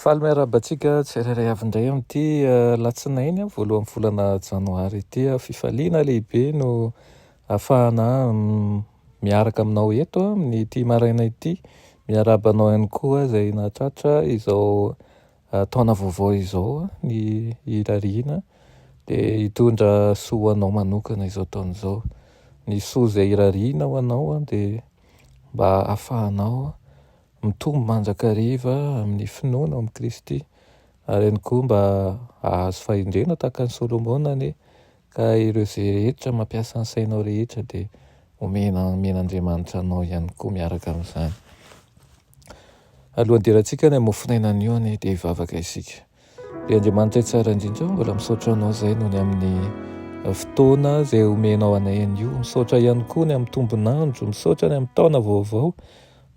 Faly miarabantsika tsirairay avy indray amin'ity alatsinainy voalohan'ny volana janoary ity fifaliana lehibe no ahafahana miaraka aminao eto amin'ny ity maraina ity, miarabanao ihany koa izay nahatratra izao taona vaovao izao ny irariana dia hitondra soa anao manokana izao taona izao. Ny soa izay irariana ho anao dia mba ahafahanao mitombo manjakariva amin'ny finoana amin'ny Kristy, ary ihany koa mba ahazo fahendrena tahaka ny Solomona ka ireo izay rehetra mampiasa ny sainao rehetra dia omen'Andriamanitra anao ihany koa miaraka amin'izany. Alohan'ny derantsika ny hamofinaina an'io dia hivavaka isika. Ry Andriamanitra tsara indrindra, mbola misaotra anao izay noho ny amin'ny fotoana izay omenao anay an'io, misaotra ihany koa ny amin'ny tombonandro, misaotra ny amin'ny taona vaovao,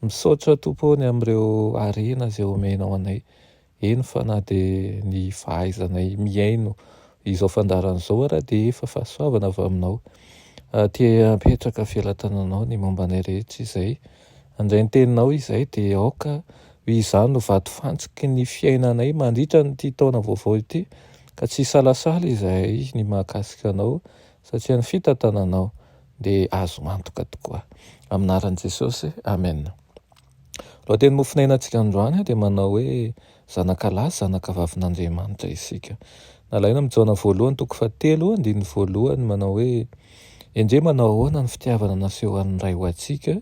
misaotra tompony amin'ireo harena izay omenao anay. Eny fa na dia ny fahaizanay miaino izao fandaran'izao ara dia efa fahasoavana avy aminao. Tia apetraka felan-tananao ny momba anay rehetra izay. Andray ny teninao izay dia aoka izany no vato fantsiky ny fiainanay mandritra nyity taona vaovao ity, ka tsy salasala izay ny mahakasika anao satria ny fitantananao dia azo mantoka tokoa. Amin'ny anaran'i Jesosy, amen. Raha teny mofinainantsika androany dia manao hoe zanakalahy zanakavavin'Andriamanitra isika. Nalaina amin'ny Jaona voalohany toko 7:1 manao hoe endre manao ahoana ny fitiavana naseho an'ny ray ho antsika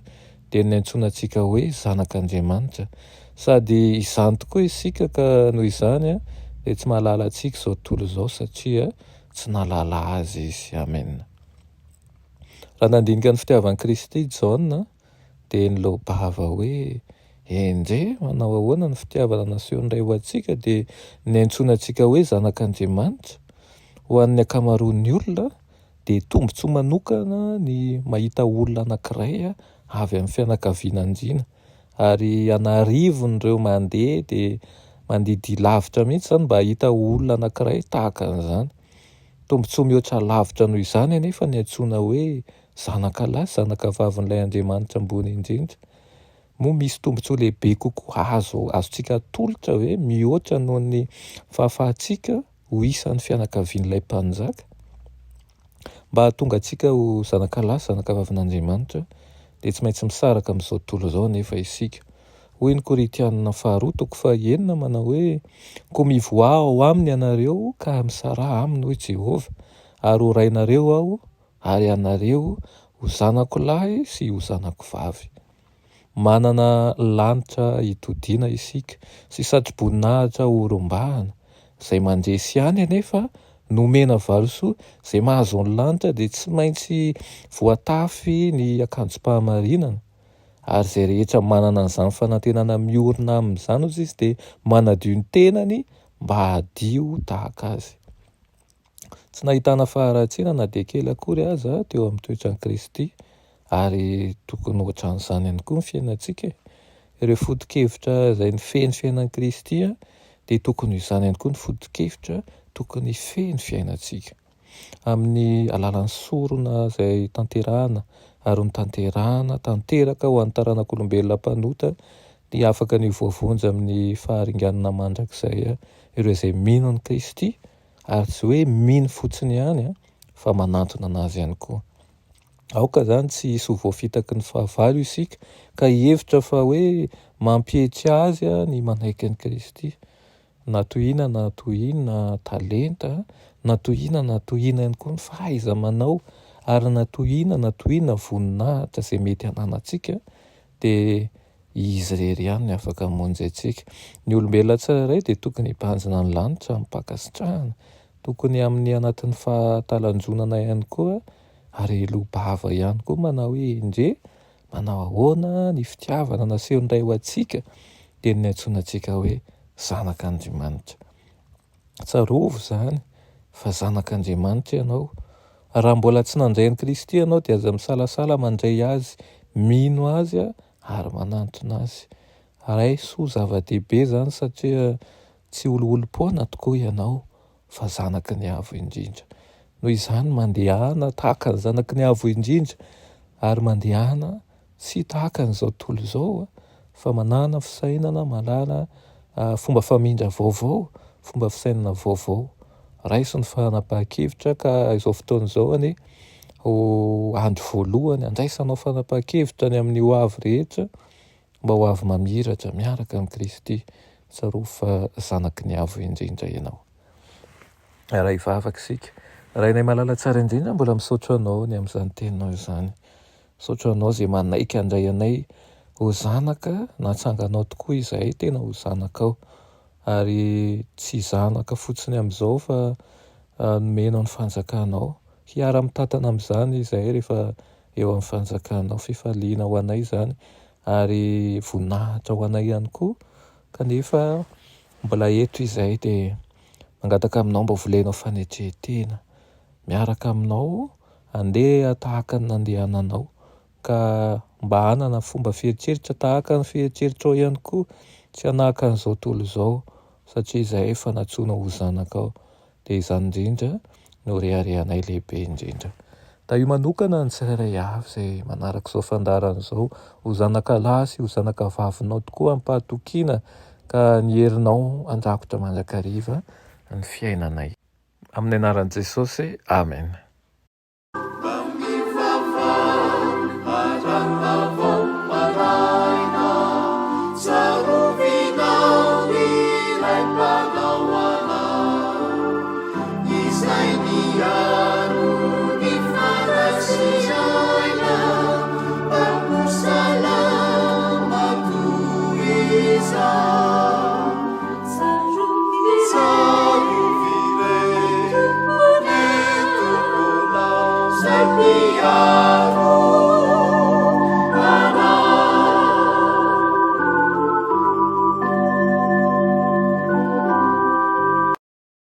dia ny antsoinantsika hoe zanak'Andriamanitra, sady izany tokoa isika ka noho izany dia tsy mahalala antsika izao tontolo izao satria tsy nalala azy izy. Amen. Raha nandinika ny fitiavan'i Kristy Jaona dia ny loham-bava hoe endre manao ahoana ny fitiavana naseho ny ray ho antsika dia ny antsoinantsika hoe zanak'Andriamanitra. Ho an'ny ankamaroan'ny olona dia tombontsoa manokana ny mahita olona anankiray avy amin'ny fianakavian'Andriana, ary anarivon'ireo mandeha dia mandidy lavitra mihitsy izany mba hahita olona anankiray tahaka an'izany. Tombontsoa mihoatra lavitra noho izany anefa ny antsoina hoe zanakalahy zanakavavin'ilay Andriamanitra ambony indrindra. Moa misy tombontsoa lehibe kokoa azontsika atolotra hoe mihoatra noho ny fahafahantsika ho isan'ny fianakavian'ilay mpanjaka. Mba hahatonga antsika ho zanakalahy zanakavavin'Andriamanitra dia tsy maintsy misaraka amin'izao tontolo izao anefa isika. Hoy ny Korinthiana 2:9 manao hoe koa mivoa ao aminy ianareo ka misara aminy hoy Jehovah, ary ho rainareo aho ary ianareo ho zanako lahy sy ho zanako vavy. Manana lanitra hitodiana isika sy satroboninahitra horombahana izay mandresy ihany anefa nomena valosoa izay mahazo ny lanitra dia tsy maintsy voatafy ny akanjom-pahamarinana, ary izay rehetra manana an'izany fanantenana miorina amin'izany ozy izy dia manadio ny tenany mba hadio tahaka azy. Tsy nahitana faharatsiana na dia kely akory aza teo amin'ny toetran'i Kristy, ary tokony ohatran'izany ihany koa ny fiainantsika. Ireo foto-kevitra izay ny feny fiainan'i Kristy dia tokony izany ihany koa ny foto-kevitra tokony feny fiainantsika. Amin'ny alalan'ny sorona izay tanterahana ary ny tanteraka ho an'ny taranak'olombelona mpanota dia afaka ny voavonjy amin'ny faharinganana mandrakizay ireo izay mino ny Kristy, ary tsy hoe mino fotsiny ihany fa manantona anazy ihany koa. Aoka izany tsy hisy ho voafitaky ny fahavalo isika ka hihevitra fa hoe mampietry azy ny manaiky ny Kristy. Na tohina talenta, na tohina ihany koa ny fahaiza-manao, ary na tohina voninahitra izay mety hananantsika dia izy rery ihany ny afaka hamonjy antsika. Ny olombelona tsirairay dia tokony hibanjina ny lanitra mipankasitrahana, tokony amin'ny anatin'ny fahatalanjonana ihany koa, ary loham-bava ihany koa manao hoe endre manao ahoana ny fitiavana naseho ny ray ho antsika dia ny antsoinantsika hoe zanak'Andriamanitra. Tsarovo izany fa zanak'Andriamanitra ianao. Raha mbola tsy nandray ny Kristy ianao dia aza misalasala mandray azy, mino azy ary manantona azy. Ray soa zava-dehibe izany satria tsy olom-poana tokoa ianao, fa zanaky ny avo indrindra. Noho izany mandehana tahaka ny zanaky ny avo indrindra ary mandehana tsy tahaka n'izao tontolo izao fa manana fisainana, manana fomba famindra vaovao, fomba fisainana vaovao. Raisy ny fanapahan-kevitra ka izao fotoana izao any ho andro voalohany andraisanao fanapahan-kevitra ny amin'ny ho avy rehetra mba ho avy mamiratra miaraka amin'ny Kristy, tsaroa fa zanaky ny avo indrindra ianao. Raha hivavaka isika, raha inay malala tsara indrindra mbola misaotra anao ny amin'izany teninao izany. Misaotra anao izay manaiky andray anay ho zanaka, natsanganao tokoa izahay tena ho zanakao, ary tsy zanaka fotsiny amin'izao fa nomenao ny fanjakanao. Hiara-mitantana amin'izany izahay rehefa eo amin'ny fanjakanao, fifaliana ho anay izany ary voninahitra ho anay ihany koa. Kanefa mbola eto izahay dia mangataka aminao mba volenao fanetrehetena, miaraka aminao andeha tahaka ny nandehananao, ka mba hanana fomba fieritseritra tahaka ny fieritseritra ao ihany koa, tsy hanahaka an'izao tontolo izao, satria izahay efa natsoina ho zanakao. Dia izany indrindra no reharehanay lehibe indrindra. Da io manokana ny tsirairay avy izay manaraka izao fandarana izao, ho zanakalahy sy ho zanakavavinao tokoa ampahatokiana, ka ny herinao andrakotra mandrakariva ny fiainanay. Amin'ny anaran'i Jesosy, amen. Setiaro